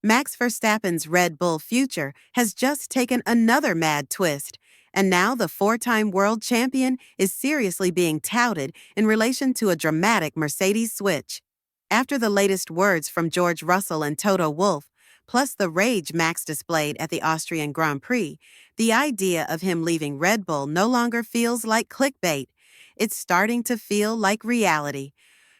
Max Verstappen's Red Bull future has just taken another mad twist, and now the four-time world champion is seriously being touted in relation to a dramatic Mercedes switch. After the latest words from George Russell and Toto Wolff, plus the rage Max displayed at the Austrian Grand Prix, the idea of him leaving Red Bull no longer feels like clickbait. It's starting to feel like reality.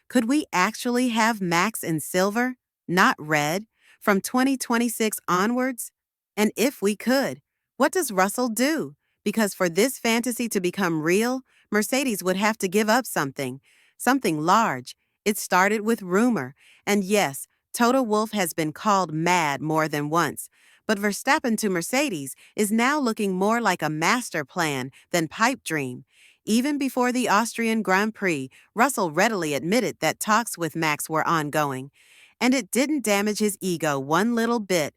Could we actually have Max in silver, not red, from 2026 onwards? And if we could, what does Russell do? Because for this fantasy to become real, Mercedes would have to give up something large. It started with rumor, and yes, Toto Wolff has been called mad more than once. But Verstappen to Mercedes is now looking more like a master plan than pipe dream. Even before the Austrian Grand Prix, Russell readily admitted that talks with Max were ongoing. And it didn't damage his ego one little bit.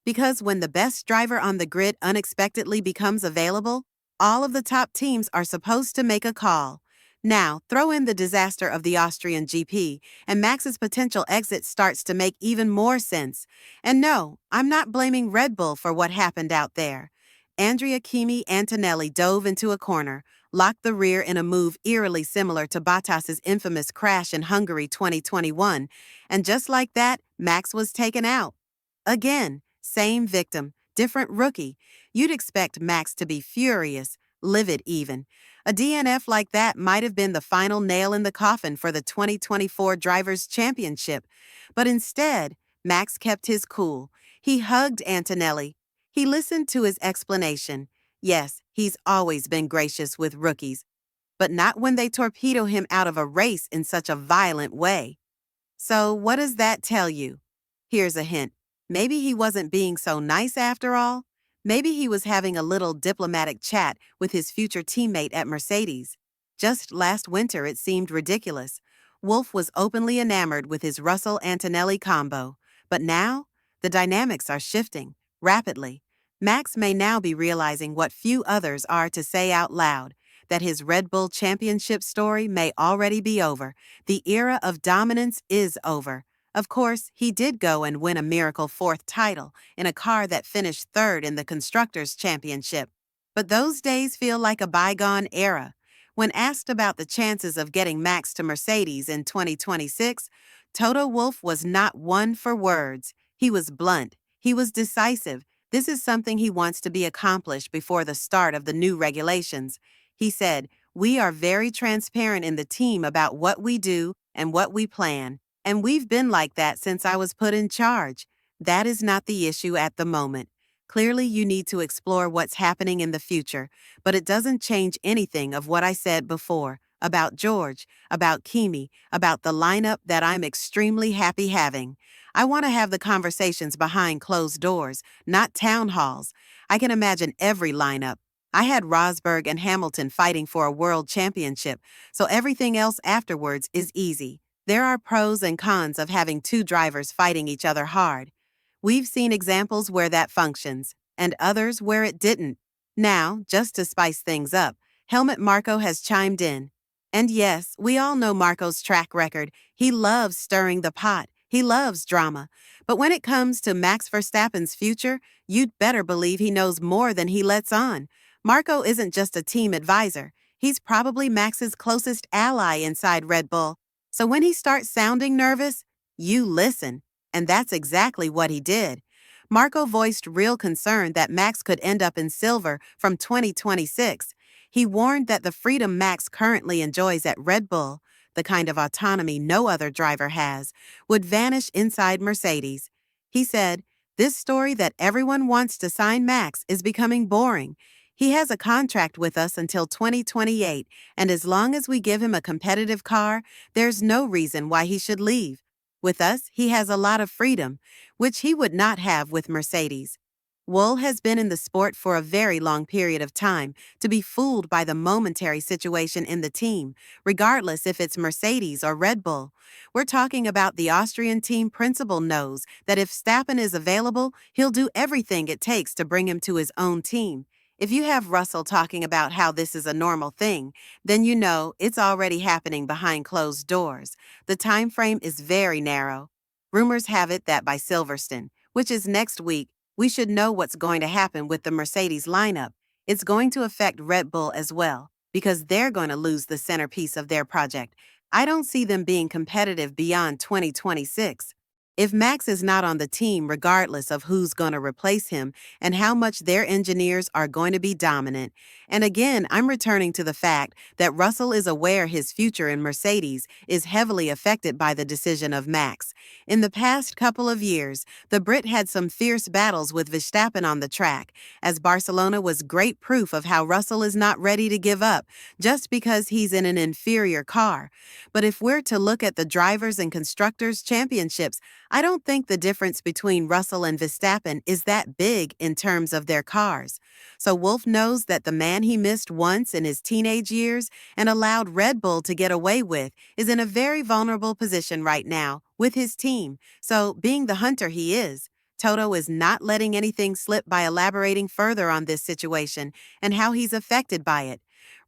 Because when the best driver on the grid unexpectedly becomes available, all of the top teams are supposed to make a call. Now, throw in the disaster of the Austrian GP, and Max's potential exit starts to make even more sense. And no, I'm not blaming Red Bull for what happened out there. Andrea Kimi Antonelli dove into a corner, locked the rear in a move eerily similar to Bottas's infamous crash in Hungary 2021, and just like that, Max was taken out. Again, same victim, different rookie. You'd expect Max to be furious, livid even. A DNF like that might have been the final nail in the coffin for the 2024 Drivers' Championship. But instead, Max kept his cool. He hugged Antonelli. He listened to his explanation. Yes, he's always been gracious with rookies, but not when they torpedo him out of a race in such a violent way. So what does that tell you? Here's a hint. Maybe he wasn't being so nice after all. Maybe he was having a little diplomatic chat with his future teammate at Mercedes. Just last winter it seemed ridiculous. Wolff was openly enamored with his Russell-Antonelli combo. But now, the dynamics are shifting, rapidly. Max may now be realizing what few others are to say out loud, that his Red Bull championship story may already be over. The era of dominance is over. Of course, he did go and win a miracle fourth title in a car that finished third in the Constructors' Championship. But those days feel like a bygone era. When asked about the chances of getting Max to Mercedes in 2026, Toto Wolff was not one for words. He was blunt. He was decisive. This is something he wants to be accomplished before the start of the new regulations. He said, "We are very transparent in the team about what we do and what we plan. And we've been like that since I was put in charge. That is not the issue at the moment. Clearly, you need to explore what's happening in the future, but it doesn't change anything of what I said before, about George, about Kimi, about the lineup that I'm extremely happy having. I want to have the conversations behind closed doors, not town halls. I can imagine every lineup. I had Rosberg and Hamilton fighting for a world championship, so everything else afterwards is easy. There are pros and cons of having two drivers fighting each other hard. We've seen examples where that functions, and others where it didn't. Now, just to spice things up, Helmut Marko has chimed in. And yes, we all know Marko's track record. He loves stirring the pot. He loves drama. But when it comes to Max Verstappen's future, you'd better believe he knows more than he lets on. Marko isn't just a team advisor. He's probably Max's closest ally inside Red Bull. So when he starts sounding nervous, you listen. And that's exactly what he did. Marko voiced real concern that Max could end up in silver from 2026. He warned that the freedom Max currently enjoys at Red Bull, the kind of autonomy no other driver has, would vanish inside Mercedes. He said, "This story that everyone wants to sign Max is becoming boring. He has a contract with us until 2028, and as long as we give him a competitive car, there's no reason why he should leave. With us, he has a lot of freedom, which he would not have with Mercedes." Wool has been in the sport for a very long period of time to be fooled by the momentary situation in the team, regardless if it's Mercedes or Red Bull. We're talking about the Austrian team principal knows that if Verstappen is available, he'll do everything it takes to bring him to his own team. If you have Russell talking about how this is a normal thing, then you know it's already happening behind closed doors. The time frame is very narrow. Rumors have it that by Silverstone, which is next week, we should know what's going to happen with the Mercedes lineup. It's going to affect Red Bull as well, because they're going to lose the centerpiece of their project. I don't see them being competitive beyond 2026. If Max is not on the team, regardless of who's going to replace him and how much their engineers are going to be dominant. And again, I'm returning to the fact that Russell is aware his future in Mercedes is heavily affected by the decision of Max. In the past couple of years, the Brit had some fierce battles with Verstappen on the track, as Barcelona was great proof of how Russell is not ready to give up just because he's in an inferior car. But if we're to look at the drivers and constructors championships, I don't think the difference between Russell and Verstappen is that big in terms of their cars. So Wolff knows that the man he missed once in his teenage years and allowed Red Bull to get away with is in a very vulnerable position right now with his team. So, being the hunter he is, Toto is not letting anything slip by elaborating further on this situation and how he's affected by it.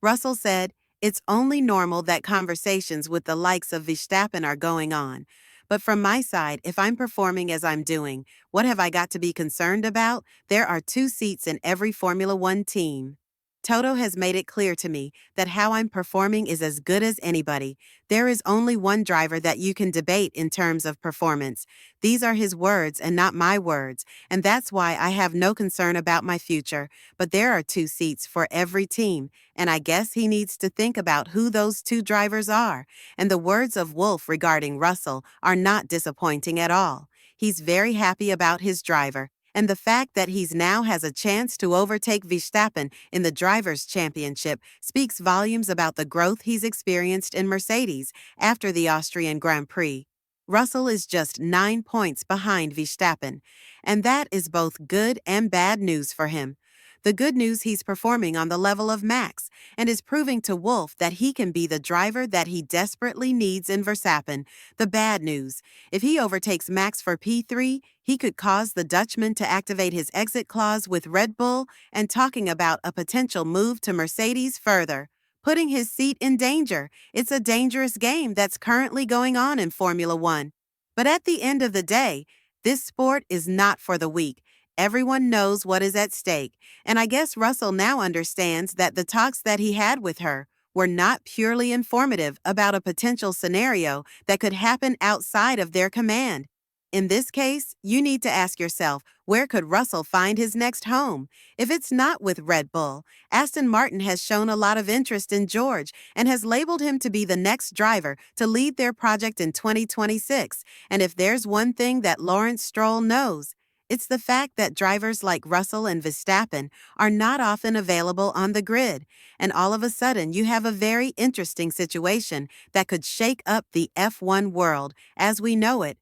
Russell said, "It's only normal that conversations with the likes of Verstappen are going on. But from my side, if I'm performing as I'm doing, what have I got to be concerned about? There are 2 seats in every Formula One team." Toto has made it clear to me that how I'm performing is as good as anybody. There is only one driver that you can debate in terms of performance. These are his words and not my words, and that's why I have no concern about my future. But there are 2 seats for every team, and I guess he needs to think about who those 2 drivers are. And the words of Wolff regarding Russell are not disappointing at all. He's very happy about his driver, and the fact that he's now has a chance to overtake Verstappen in the Drivers' Championship speaks volumes about the growth he's experienced in Mercedes after the Austrian Grand Prix. Russell is just 9 points behind Verstappen, and that is both good and bad news for him. The good news, he's performing on the level of Max and is proving to Wolff that he can be the driver that he desperately needs in Verstappen. The bad news, if he overtakes Max for P3, he could cause the Dutchman to activate his exit clause with Red Bull and talking about a potential move to Mercedes further, putting his seat in danger. It's a dangerous game that's currently going on in Formula One. But at the end of the day, this sport is not for the weak. Everyone knows what is at stake, and I guess Russell now understands that the talks that he had with her were not purely informative about a potential scenario that could happen outside of their command. In this case, you need to ask yourself, where could Russell find his next home? If it's not with Red Bull, Aston Martin has shown a lot of interest in George and has labeled him to be the next driver to lead their project in 2026. And if there's one thing that Lawrence Stroll knows, it's the fact that drivers like Russell and Verstappen are not often available on the grid, and all of a sudden you have a very interesting situation that could shake up the F1 world as we know it.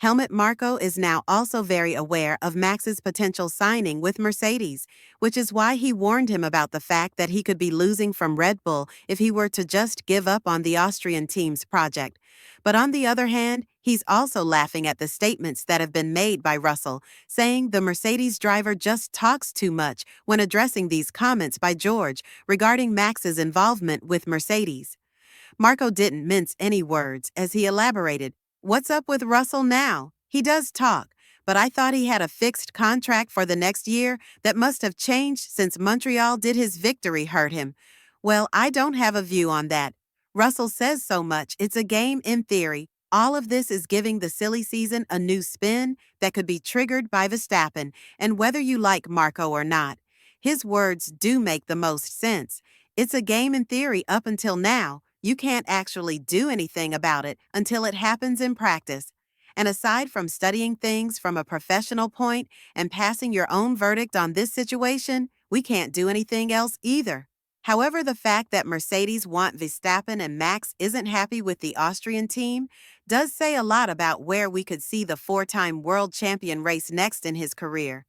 Helmut Marko is now also very aware of Max's potential signing with Mercedes, which is why he warned him about the fact that he could be losing from Red Bull if he were to just give up on the Austrian team's project. But on the other hand, he's also laughing at the statements that have been made by Russell, saying the Mercedes driver just talks too much when addressing these comments by George regarding Max's involvement with Mercedes. Marko didn't mince any words as he elaborated, "What's up with Russell now? He does talk, but I thought he had a fixed contract for the next year that must have changed since Montreal did his victory hurt him." Well, I don't have a view on that. Russell says so much, it's a game in theory. All of this is giving the silly season a new spin that could be triggered by Verstappen, and whether you like Marko or not, his words do make the most sense. It's a game in theory up until now. You can't actually do anything about it until it happens in practice. And aside from studying things from a professional point and passing your own verdict on this situation, we can't do anything else either. However, the fact that Mercedes want Verstappen and Max isn't happy with the Austrian team does say a lot about where we could see the 4-time world champion race next in his career.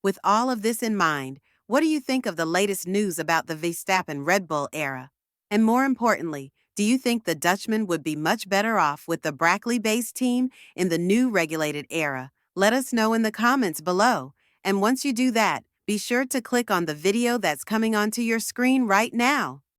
With all of this in mind, what do you think of the latest news about the Verstappen Red Bull era? And more importantly, do you think the Dutchman would be much better off with the Brackley-based team in the new regulated era? Let us know in the comments below. And once you do that, be sure to click on the video that's coming onto your screen right now.